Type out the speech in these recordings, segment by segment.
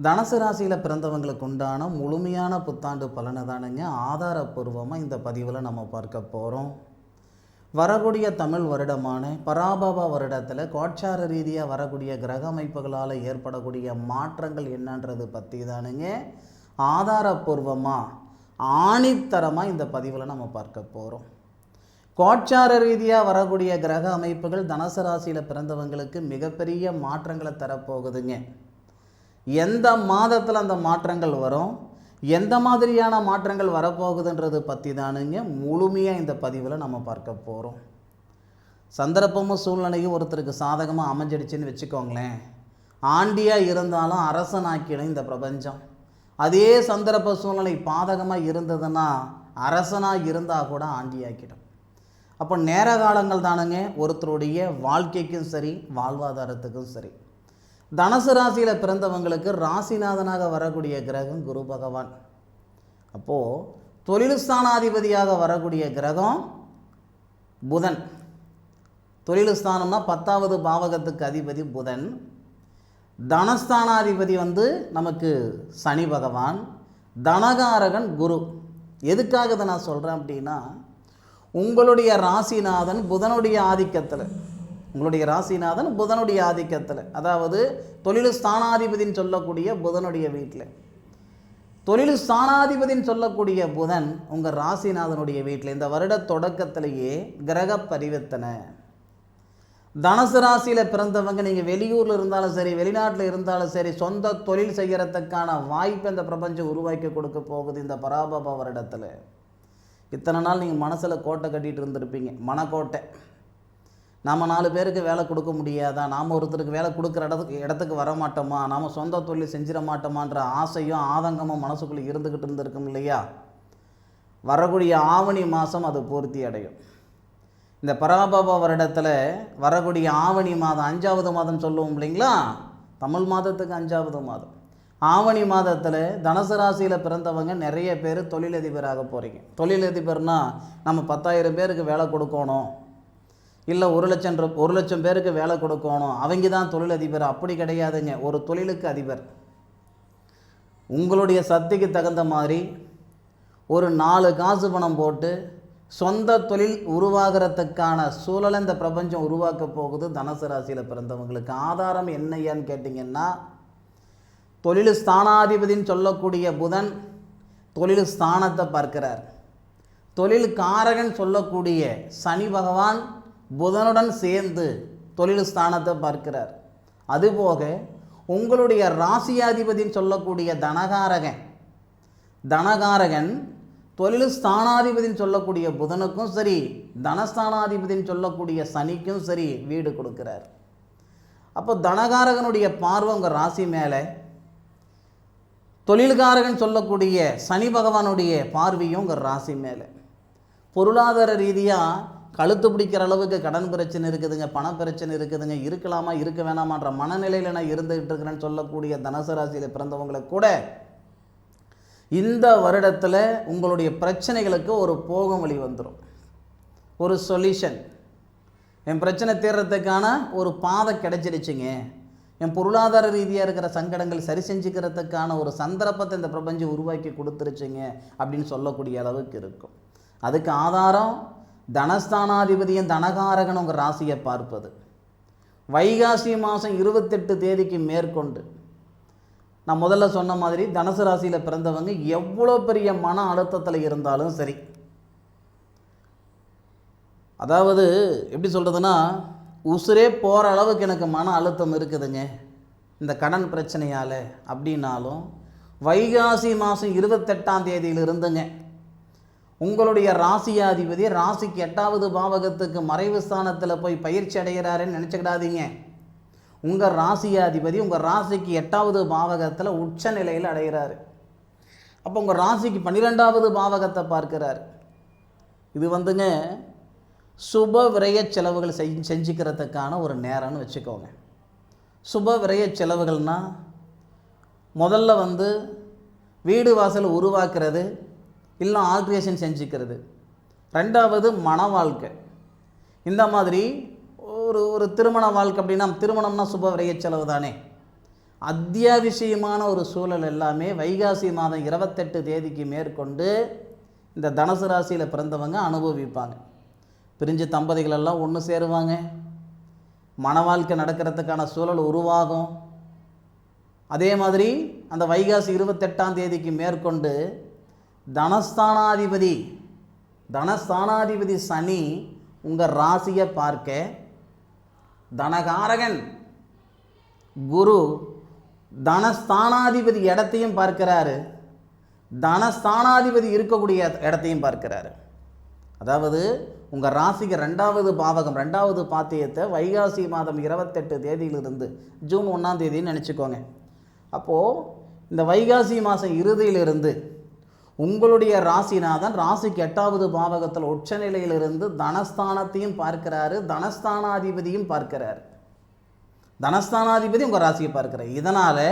தனுசு ராசியில் பிறந்தவங்களுக்கு உண்டான முழுமையான புத்தாண்டு பலனை தானுங்க ஆதாரப்பூர்வமாக இந்த பதிவில் நம்ம பார்க்க போகிறோம். வரக்கூடிய தமிழ் வருடமான பராபவ வருடத்தில் கோட்சார ரீதியாக வரக்கூடிய கிரக அமைப்புகளால் ஏற்படக்கூடிய மாற்றங்கள் என்னன்றது பற்றி தானுங்க ஆதாரப்பூர்வமாக ஆணித்தரமாக இந்த பதிவில் நம்ம பார்க்க போகிறோம். கோட்சார ரீதியாக வரக்கூடிய கிரக அமைப்புகள் தனுசு ராசியில் பிறந்தவங்களுக்கு மிகப்பெரிய மாற்றங்களை தரப்போகுதுங்க. எந்த மாதத்தில் அந்த மாற்றங்கள் வரும், எந்த மாதிரியான மாற்றங்கள் வரப்போகுதுன்றது பற்றி தானுங்க முழுமையாக இந்த பதிவில் நம்ம பார்க்க போகிறோம். சந்தர்ப்பமும் சூழ்நிலையும் ஒருத்தருக்கு சாதகமாக அமைஞ்சிடுச்சுன்னு வச்சுக்கோங்களேன், ஆண்டியாக இருந்தாலும் அரசனாக்கிடும் இந்த பிரபஞ்சம். அதே சந்தர்ப்ப சூழ்நிலை பாதகமாக இருந்ததுன்னா அரசனாக இருந்தால் கூட ஆண்டியாக்கிடும். அப்போ நேர காலங்கள் தானுங்க ஒருத்தருடைய வாழ்க்கைக்கும் சரி வாழ்வாதாரத்துக்கும் சரி. தனுசு ராசியில் பிறந்தவங்களுக்கு ராசிநாதனாக வரக்கூடிய கிரகம் குரு பகவான். அப்போது தொழில் ஸ்தானாதிபதியாக வரக்கூடிய கிரகம் புதன். தொழில் ஸ்தானம்னா 10வது பாவகத்துக்கு அதிபதி புதன். தனஸ்தானாதிபதி நமக்கு சனி பகவான். தனகாரகன் குரு. எதுக்காக இதை நான் சொல்கிறேன் அப்படின்னா, உங்களுடைய ராசிநாதன் புதனுடைய ஆதிக்கத்தில், உங்களுடைய ராசிநாதன் புதனுடைய ஆதிக்கத்தில், அதாவது தொழில் ஸ்தானாதிபதின்னு சொல்லக்கூடிய புதனுடைய வீட்டில், தொழில் ஸ்தானாதிபதின்னு சொல்லக்கூடிய புதன் உங்கள் ராசிநாதனுடைய வீட்டில் இந்த வருட தொடக்கத்திலேயே கிரக பரிவர்த்தனை. தனுசு ராசியில் பிறந்தவங்க நீங்கள் வெளியூரில் இருந்தாலும் சரி வெளிநாட்டில் இருந்தாலும் சரி சொந்த தொழில் செய்கிறதுக்கான வாய்ப்பை இந்த பிரபஞ்சம் உருவாக்கி கொடுக்க போகுது இந்த பராபவ வருடத்தில். இத்தனை நாள் நீங்கள் மனசில் கோட்டை கட்டிகிட்டு இருந்திருப்பீங்க, மனக்கோட்டை. நாம் 4 பேருக்கு வேலை கொடுக்க முடியாதா, நாம் ஒருத்தருக்கு வேலை கொடுக்குற இடத்துக்கு வர மாட்டோமா, நாம் சொந்த தொழில் செஞ்சிட மாட்டோமான்ற ஆசையும் ஆதங்கமும் மனசுக்குள்ளே இருந்துக்கிட்டு இருந்திருக்கும் இல்லையா. வரக்கூடிய ஆவணி மாதம் அது பூர்த்தி அடையும். இந்த பராபவ வருடத்தில் வரக்கூடிய ஆவணி மாதம் 5வது மாதம் சொல்லுவோம் இல்லைங்களா, தமிழ் மாதத்துக்கு 5வது மாதம். ஆவணி மாதத்தில் தனுசு ராசியில் பிறந்தவங்க நிறைய பேர் தொழிலதிபராக போகிறீங்க. தொழிலதிபர்னால் நம்ம 10,000 பேருக்கு வேலை கொடுக்கணும், இல்லை 1 லட்சம் பேருக்கு வேலை கொடுக்கணும், அவங்க தான் தொழிலதிபர். அப்படி கிடையாதுங்க. ஒரு தொழிலுக்கு அதிபர். உங்களுடைய சக்திக்கு தகுந்த மாதிரி ஒரு 4 காசு பணம் போட்டு சொந்த தொழில் உருவாகிறதுக்கான சூழலை இந்த பிரபஞ்சம் உருவாக்க போகுது தனுசு ராசியில் பிறந்தவங்களுக்கு. ஆதாரம் என்னையான்னு கேட்டிங்கன்னா, தொழில் ஸ்தானாதிபதின்னு சொல்லக்கூடிய புதன் தொழில் ஸ்தானத்தை பார்க்கிறார். தொழில் காரகன் சொல்லக்கூடிய சனி பகவான் புதனுடன் சேர்ந்து தொழில் ஸ்தானத்தை பார்க்கிறார். அதுபோக உங்களுடைய ராசியாதிபதின்னு சொல்லக்கூடிய தனகாரகன் தொழில் ஸ்தானாதிபதின்னு சொல்லக்கூடிய புதனுக்கும் சரி தனஸ்தானாதிபதின்னு சொல்லக்கூடிய சனிக்கும் சரி வீடு கொடுக்கிறார். அப்போ தனகாரகனுடைய பார்வை உங்கள் ராசி மேலே, தொழில்காரகன் சொல்லக்கூடிய சனி பகவானுடைய பார்வையும் உங்கள் ராசி மேலே. பொருளாதார ரீதியாக கழுத்து பிடிக்கிற அளவுக்கு கடன் பிரச்சனை இருக்குதுங்க, பண பிரச்சனை இருக்குதுங்க, இருக்கலாமா இருக்க வேணாமான்ற மனநிலையில் நான் இருந்துகிட்டு இருக்கிறேன்னு சொல்லக்கூடிய தனுசு ராசியில் பிறந்தவங்களை கூட இந்த வருடத்தில் உங்களுடைய பிரச்சனைகளுக்கு ஒரு போகும் வழி வந்துடும், ஒரு சொல்யூஷன். என் பிரச்சனை தீர்றதுக்கான ஒரு பாதை கிடைச்சிடுச்சுங்க, என் பொருளாதார ரீதியாக இருக்கிற சங்கடங்கள் சரி செஞ்சுக்கிறதுக்கான ஒரு சந்தர்ப்பத்தை இந்த பிரபஞ்சம் உருவாக்கி கொடுத்துருச்சுங்க அப்படின்னு சொல்லக்கூடிய அளவுக்கு இருக்கும். அதுக்கு ஆதாரம் தனஸ்தானாதிபதியும் தனகாரகன் உங்கள் ராசியை பார்ப்பது. வைகாசி மாதம் 28 தேதிக்கு மேற்கொண்டு நான் முதல்ல சொன்ன மாதிரி தனுசு ராசியில் பிறந்தவங்க எவ்வளோ பெரிய மன அழுத்தத்தில் இருந்தாலும் சரி, அதாவது எப்படி சொல்கிறதுனா உசுரே போகிற அளவுக்கு எனக்கு மன அழுத்தம் இருக்குதுங்க இந்த கடன் பிரச்சனையால் அப்படின்னாலும், வைகாசி மாதம் 28ஆம் தேதியிலிருந்துங்க உங்களுடைய ராசியாதிபதி ராசிக்கு 8வது பாவகத்துக்கு மறைவு ஸ்தானத்தில் போய் பயிற்சி அடைகிறாருன்னு நினச்சிக்கிடாதீங்க. உங்கள் ராசியாதிபதி உங்கள் ராசிக்கு 8வது பாவகத்தில் உச்ச நிலையில் அடைகிறாரு. அப்போ உங்கள் ராசிக்கு 12வது பாவகத்தை பார்க்கிறார். இது சுப விரய செலவுகள் செஞ்சுக்கிறதுக்கான ஒரு நேரம்னு வச்சுக்கோங்க. சுப விரய செலவுகள்னால் முதல்ல வீடு வாசல் உருவாக்குறது, இல்லை ஆல்ட்ரேஷன் செஞ்சுக்கிறது. 2வது மன வாழ்க்கை. இந்த மாதிரி ஒரு திருமண வாழ்க்கை அப்படின்னா, திருமணம்னா சுப விரய செலவு தானே. அத்தியாவசியமான ஒரு சூழல் எல்லாமே வைகாசி மாதம் 28 தேதிக்கு மேற்கொண்டு இந்த தனுசு ராசியில் பிறந்தவங்க அனுபவிப்பாங்க. பிரிஞ்ச தம்பதிகள் எல்லாம் ஒன்று சேருவாங்க, மன வாழ்க்கை நடக்கிறதுக்கான சூழல் உருவாகும். அதே மாதிரி அந்த வைகாசி 28ஆம் தேதிக்கு மேற்கொண்டு தனஸ்தானாதிபதி சனி உங்கள் ராசியை பார்க்க, தனகாரகன் குரு தனஸ்தானாதிபதி இடத்தையும் பார்க்கிறாரு, தனஸ்தானாதிபதி இருக்கக்கூடிய இடத்தையும் பார்க்கிறாரு. அதாவது உங்கள் ராசிக்கு 2வது பாவகம் 2வது பாத்தியத்தை வைகாசி மாதம் 28 தேதியிலிருந்து ஜூன் 1ஆம் தேதின்னு நினச்சிக்கோங்க. அப்போது இந்த வைகாசி மாதம் இறுதியிலிருந்து உங்களுடைய ராசிநாதன் ராசிக்கு 8வது பாவகத்தில் உச்சநிலையிலிருந்து தனஸ்தானத்தையும் பார்க்கிறாரு, தனஸ்தானாதிபதியும் பார்க்கிறார். தனஸ்தானாதிபதி உங்கள் ராசியை பார்க்கிறார். இதனால்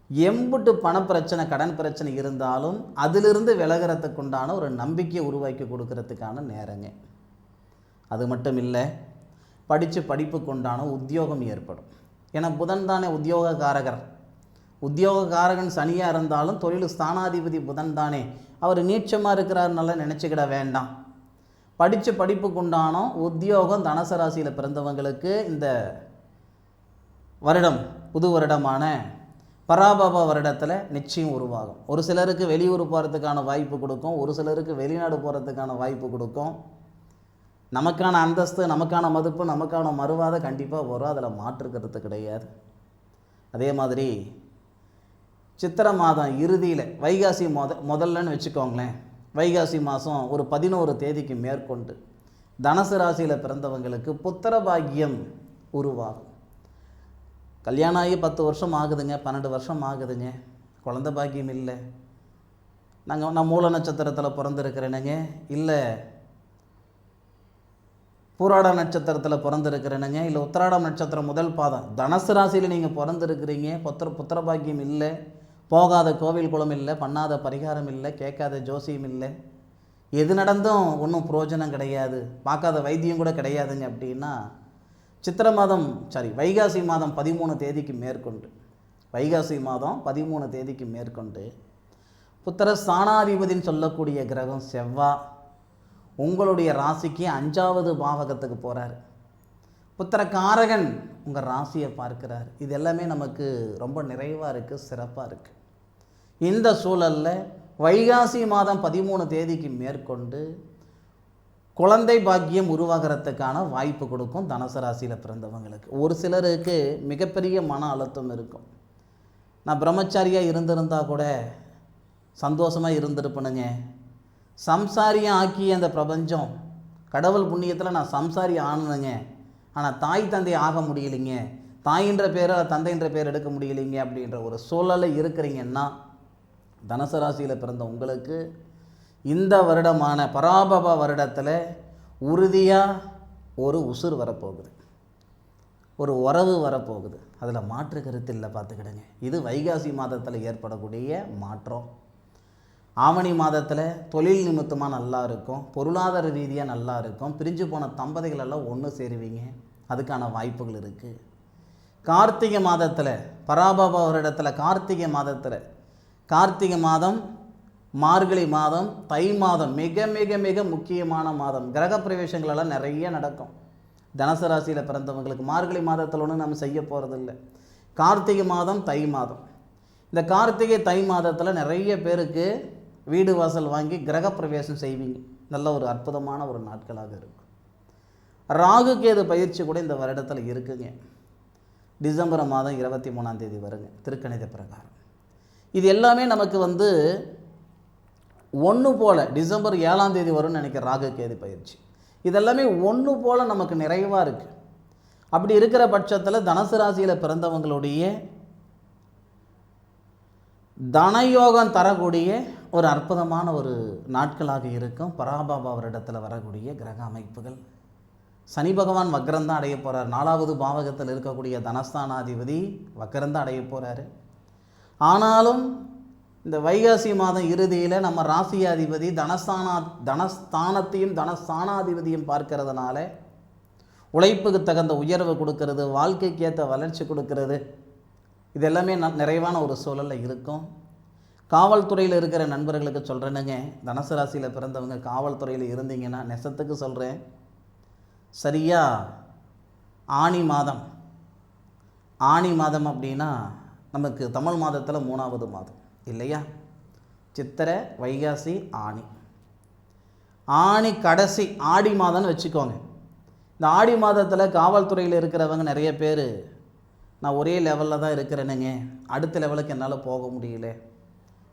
எம்புட்டு பணப்பிரச்சனை கடன் பிரச்சனை இருந்தாலும் அதிலிருந்து விலகிறதுக்கு உண்டான ஒரு நம்பிக்கையை உருவாக்கி கொடுக்கறதுக்கான நேரங்க. அது மட்டும் இல்லை, படிப்புக்கு உண்டான உத்தியோகம் ஏற்படும். ஏன்னா புதன் தானே உத்தியோகக்காரகர். உத்தியோகக்காரகன் சனியாக இருந்தாலும் தொழில் ஸ்தானாதிபதி புதன் தானே, அவர் நீச்சமாக இருக்கிறாருனால நினச்சிக்கிட வேண்டாம். படிப்புக்கு உண்டான உத்தியோகம் தனுசு ராசியில் பிறந்தவங்களுக்கு இந்த வருடம் புது வருடமான பராபவ வருடத்தில் நிச்சயம் உருவாகும். ஒரு சிலருக்கு வெளியூர் போகிறதுக்கான வாய்ப்பு கொடுக்கும், ஒரு சிலருக்கு வெளிநாடு போகிறதுக்கான வாய்ப்பு கொடுக்கும். நமக்கான அந்தஸ்து, நமக்கான மதிப்பு, நமக்கான மறுவாதை கண்டிப்பாக வரும், அதில் மாற்றுக்கிறது கிடையாது. அதே மாதிரி சித்திரை மாதம் இறுதியில் வைகாசி முதல்லன்னு வச்சுக்கோங்களேன், வைகாசி மாதம் ஒரு 11 தேதிக்கு மேற்கொண்டு தனுசு ராசியில் பிறந்தவங்களுக்கு புத்திர பாக்கியம் உருவாகும். கல்யாணம் ஆகி 10 வருஷம் ஆகுதுங்க, 12 வருஷம் ஆகுதுங்க, குழந்த பாக்கியம் இல்லை. நான் மூல நட்சத்திரத்தில் பிறந்திருக்கிறேனுங்க, இல்லை பூராட நட்சத்திரத்தில் பிறந்திருக்கிறேனுங்க, இல்லை உத்திராடம் நட்சத்திரம் முதல் பாதம் தனுசு ராசியில் நீங்கள் பிறந்திருக்கிறீங்க, புத்திர பாக்கியம் இல்லை, போகாத கோவில் குளம் இல்லை, பண்ணாத பரிகாரம் இல்லை, கேட்காத ஜோசியம் இல்லை, எது நடந்தும் ஒன்றும் பிரயோஜனம் கிடையாது, பார்க்காத வைத்தியம் கூட கிடையாதுங்க அப்படின்னா வைகாசி மாதம் 13 தேதிக்கு மேற்கொண்டு புத்திர ஸ்தானாதிபதின்னு சொல்லக்கூடிய கிரகம் செவ்வாய் உங்களுடைய ராசிக்கு 5வது பாவகத்துக்கு போகிறார். புத்திரகாரகன் உங்கள் ராசியை பார்க்கிறார். இது எல்லாமே நமக்கு ரொம்ப நிறைவாக இருக்குது, சிறப்பாக இருக்குது. இந்த சூழலில் வைகாசி மாதம் 13 தேதிக்கு மேற்கொண்டு குழந்தை பாக்கியம் உருவாகிறதுக்கான வாய்ப்பு கொடுக்கும் தனுசு ராசியில் பிறந்தவங்களுக்கு. ஒரு சிலருக்கு மிகப்பெரிய மன அழுத்தம் இருக்கும். நான் பிரம்மச்சாரியாக இருந்திருந்தால் கூட சந்தோஷமாக இருந்திருப்பேனுங்க, சம்சாரியாக ஆக்கிய அந்த பிரபஞ்சம் கடவுள் புண்ணியத்தில் நான் சம்சாரி ஆனனுங்க, ஆனால் தாய் தந்தை ஆக முடியலைங்க, தாயின்ற பேரை தந்தைன்ற பேர் எடுக்க முடியலைங்க அப்படின்ற ஒரு சூழலில் இருக்கிறீங்கன்னா தனுசு ராசியில் பிறந்த உங்களுக்கு இந்த வருடமான பராபவ வருடத்தில் உறுதியாக ஒரு உசுர் வரப்போகுது, ஒரு உறவு வரப்போகுது, அதில் மாற்று கருத்து இல்லை, பார்த்துக்கிடுங்க. இது வைகாசி மாதத்தில் ஏற்படக்கூடிய மாற்றம். ஆவணி மாதத்தில் தொழில் நிமித்தமாக நல்லா இருக்கும், பொருளாதார ரீதியாக நல்லா இருக்கும், பிரிஞ்சு போன தம்பதிகள் எல்லாம் ஒன்று சேருவீங்க, அதுக்கான வாய்ப்புகள் இருக்குது. கார்த்திகை மாதத்தில் பராபவ வருடத்தில் கார்த்திகை மாதம், மார்கழி மாதம், தை மாதம் மிக மிக மிக முக்கியமான மாதம். கிரக பிரவேசங்களெல்லாம் நிறைய நடக்கும் தனுசு ராசியில் பிறந்தவங்களுக்கு. மார்கழி மாதத்தில் ஒன்றும் நம்ம செய்ய போகிறதில்லை. கார்த்திகை மாதம், தை மாதம், இந்த கார்த்திகை தை மாதத்தில் நிறைய பேருக்கு வீடு வாசல் வாங்கி கிரக பிரவேசம் செய்வீங்க. நல்ல ஒரு அற்புதமான ஒரு நாட்களாக இருக்கும். ராகு கேது பயிற்சி கூட இந்த வருடத்தில் இருக்குங்க. டிசம்பர் மாதம் 23ஆம் தேதி வருங்க திருக்கணித பிரகாரம். இது எல்லாமே நமக்கு ஒன்று போல் டிசம்பர் 7ஆம் தேதி வரும்னு நினைக்கிற ராகு கேது பயிற்சி. இதெல்லாமே ஒன்று போல் நமக்கு நிறைவாக இருக்குது. அப்படி இருக்கிற பட்சத்தில் தனுசு ராசியில் பிறந்தவங்களுடைய தனயோகம் தரக்கூடிய ஒரு அற்புதமான ஒரு நாட்களாக இருக்கும். பராபவ வருடத்தில் வரக்கூடிய கிரக அமைப்புகள். சனி பகவான் வக்கரந்தான் அடைய போகிறார். 4வது பாவகத்தில் இருக்கக்கூடிய தனஸ்தானாதிபதி வக்கரந்தான் அடைய போகிறாரு. ஆனாலும் இந்த வைகாசி மாதம் இறுதியில் நம்ம ராசியாதிபதி தனஸ்தானத்தையும் தனஸ்தானாதிபதியும் பார்க்கறதுனால உழைப்புக்கு தகுந்த உயர்வு கொடுக்கறது, வாழ்க்கைக்கு ஏற்ற வளர்ச்சி கொடுக்கறது, இது எல்லாமே நிறைவான ஒரு சூழலில் இருக்கும். காவல்துறையில் இருக்கிற நண்பர்களுக்கு சொல்கிறேனுங்க, தனுசு ராசியில் பிறந்தவங்க காவல்துறையில் இருந்தீங்கன்னா நெசத்துக்கு சொல்கிறேன், சரியாக ஆனி மாதம் அப்படின்னா நமக்கு தமிழ் மாதத்தில் 3வது மாதம் இல்லையா? சித்திரை, வைகாசி, ஆனி கடைசி ஆடி மாதம்னு வச்சுக்கோங்க. இந்த ஆடி மாதத்தில் காவல்துறையில் இருக்கிறவங்க நிறைய பேர், நான் ஒரே லெவலில் தான் இருக்கிறேனுங்க, அடுத்த லெவலுக்கு என்னால் போக முடியல,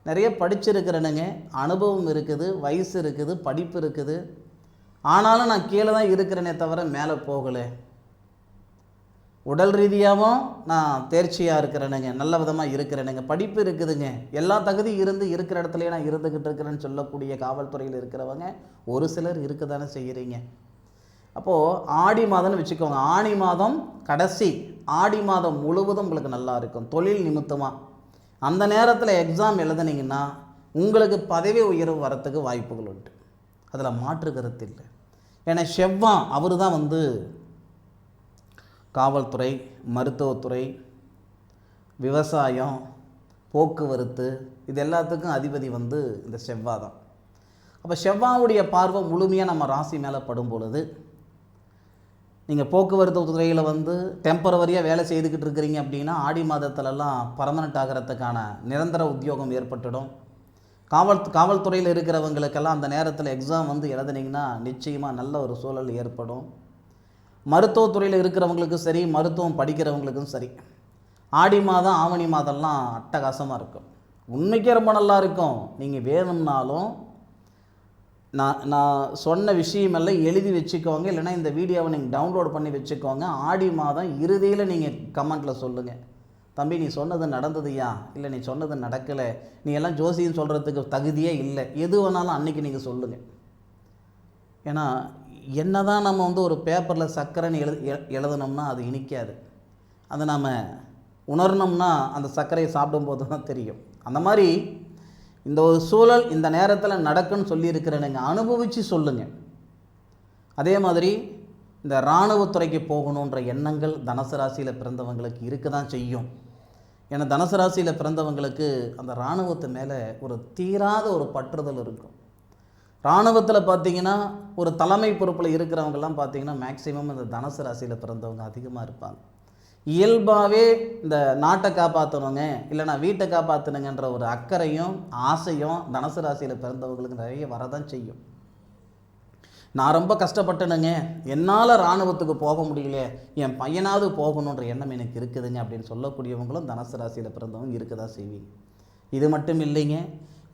நிறைய படிச்சிருக்கிறேனுங்க, அனுபவம் இருக்குது, வயசு இருக்குது, படிப்பு இருக்குது, ஆனாலும் நான் கீழே தான் இருக்கிறேனே தவிர மேலே போகலை, உடல் ரீதியாகவும் நான் தேர்ச்சியாக இருக்கிறேனுங்க, நல்ல விதமாக இருக்கிறேனுங்க, படிப்பு இருக்குதுங்க, எல்லா தகுதி இருந்து இருக்கிற இடத்துலையே நான் இருந்துக்கிட்டு இருக்கிறேன்னு சொல்லக்கூடிய காவல்துறையில் இருக்கிறவங்க ஒரு சிலர் இருக்க தானே செய்கிறீங்க. அப்போது ஆடி மாதம்னு வச்சுக்கோங்க, ஆனி மாதம் கடைசி, ஆடி மாதம் முழுவதும் உங்களுக்கு நல்லா இருக்கும். தொழில் நிமித்தமாக அந்த நேரத்தில் எக்ஸாம் எழுதுனீங்கன்னா உங்களுக்கு பதவி உயர்வு வரத்துக்கு வாய்ப்புகள் உண்டு, அதில் மாற்று கருத்து இல்லை. ஏன்னா செவ்வாய் அவர் தான் காவல்துறை, மருத்துவத்துறை, விவசாயம், போக்குவரத்து இது எல்லாத்துக்கும் அதிபதி இந்த செவ்வாய் தான். அப்போ செவ்வாயுடைய பார்வை முழுமையாக நம்ம ராசி மேலே படும் பொழுது, நீங்கள் போக்குவரத்து துறையில் டெம்பரவரியாக வேலை செய்துக்கிட்டு இருக்கிறீங்க அப்படின்னா ஆடி மாதத்துலலாம் பர்மனெண்ட் ஆகிறதுக்கான நிரந்தர உத்தியோகம் ஏற்பட்டுடும். காவல்துறையில் இருக்கிறவங்களுக்கெல்லாம் அந்த நேரத்தில் எக்ஸாம் எழுதுனீங்கன்னா நிச்சயமாக நல்ல ஒரு சூழல் ஏற்படும். மருத்துவத்துறையில் இருக்கிறவங்களுக்கும் சரி, மருத்துவம் படிக்கிறவங்களுக்கும் சரி, ஆடி மாதம் ஆவணி மாதம்லாம் அட்டகாசமாக இருக்கும், உண்மைக்கே ரொம்ப நல்லா இருக்கும். நீங்கள் வேணும்னாலும் நான் சொன்ன விஷயமெல்லாம் எழுதி வச்சுக்கோங்க, இல்லைனா இந்த வீடியோவை நீங்கள் டவுன்லோட் பண்ணி வச்சுக்கோங்க. ஆடி மாதம் இறுதியில் நீங்கள் கமெண்ட்டில் சொல்லுங்கள், தம்பி நீ சொன்னது நடந்ததுயா, இல்லை நீ சொன்னது நடக்கலை, நீ எல்லாம் ஜோசியம் சொல்கிறதுக்கு தகுதியே இல்லை, எது வேணாலும் அன்றைக்கி நீங்கள் சொல்லுங்கள். ஏன்னா என்ன தான் நம்ம ஒரு பேப்பரில் சர்க்கரைன்னு எழுதுனோம்னா அது இனிக்காது, அதை நாம் உணர்னோம்னா அந்த சர்க்கரையை சாப்பிடும்போது தான் தெரியும். அந்த மாதிரி இந்த ஒரு சூழல் இந்த நேரத்தில் நடக்குன்னு சொல்லியிருக்கிறேனுங்க, அனுபவித்து சொல்லுங்கள். அதே மாதிரி இந்த இராணுவத்துறைக்கு போகணுன்ற எண்ணங்கள் தனுசு ராசியில் பிறந்தவங்களுக்கு இருக்க தான் செய்யும். ஏன்னா தனுசு ராசியில் பிறந்தவங்களுக்கு அந்த இராணுவத்து மேலே ஒரு தீராத ஒரு பற்றுதல் இருக்கும். இராணுவத்தில் பார்த்திங்கன்னா ஒரு தலைமை பொறுப்பில் இருக்கிறவங்கெல்லாம் பார்த்திங்கன்னா மேக்சிமம் இந்த தனுசு ராசியில் பிறந்தவங்க அதிகமாக இருப்பாங்க. இயல்பாகவே இந்த நாட்டை காப்பாற்றணுங்க, இல்லைனா வீட்டை காப்பாற்றணுங்கன்ற ஒரு அக்கறையும் ஆசையும் தனுசு ராசியில் பிறந்தவங்களுக்கு நிறைய வரதான் செய்யும். நான் ரொம்ப கஷ்டப்பட்டேனுங்க, என்னால் இராணுவத்துக்கு போக முடியல, என் பையனாவது போகணுன்ற எண்ணம் எனக்கு இருக்குதுங்க அப்படின்னு சொல்லக்கூடியவங்களும் தனுசு ராசியில் பிறந்தவங்க இருக்க தான் செய்வீங்க. இது மட்டும் இல்லைங்க,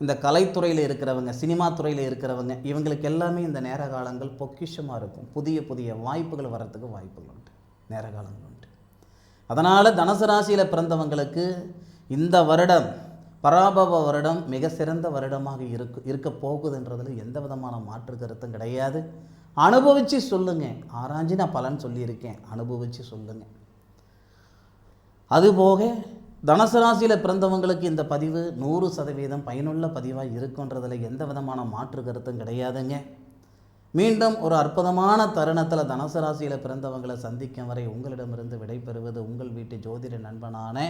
இந்த கலைத்துறையில் இருக்கிறவங்க, சினிமா துறையில் இருக்கிறவங்க, இவங்களுக்கு எல்லாமே இந்த நேர காலங்கள் பொக்கிஷமாக இருக்கும். புதிய புதிய வாய்ப்புகள் வரத்துக்கு வாய்ப்புகள் உண்டு, நேர காலங்கள் உண்டு. அதனால் தனுசு ராசியில் பிறந்தவங்களுக்கு இந்த வருடம் பராபவ வருடம் மிக சிறந்த வருடமாக இருக்க போகுதுன்றதில் எந்த விதமான மாற்று கருத்தும் கிடையாது. அனுபவித்து சொல்லுங்கள், ஆராய்ச்சி நான் பலன் சொல்லியிருக்கேன், அனுபவித்து சொல்லுங்கள். அதுபோக தனுசு ராசியில் பிறந்தவங்களுக்கு இந்த பதிவு 100% பயனுள்ள பதிவாக இருக்குன்றதில் எந்த விதமான மாற்று கருத்தும் கிடையாதுங்க. மீண்டும் ஒரு அற்புதமான தருணத்தில் தனுசு ராசியில் பிறந்தவங்களை சந்திக்கும் வரை உங்களிடமிருந்து விடைபெறுவது உங்கள் வீட்டு ஜோதிட நண்பனான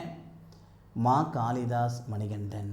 மா காளிதாஸ் மணிகண்டன்.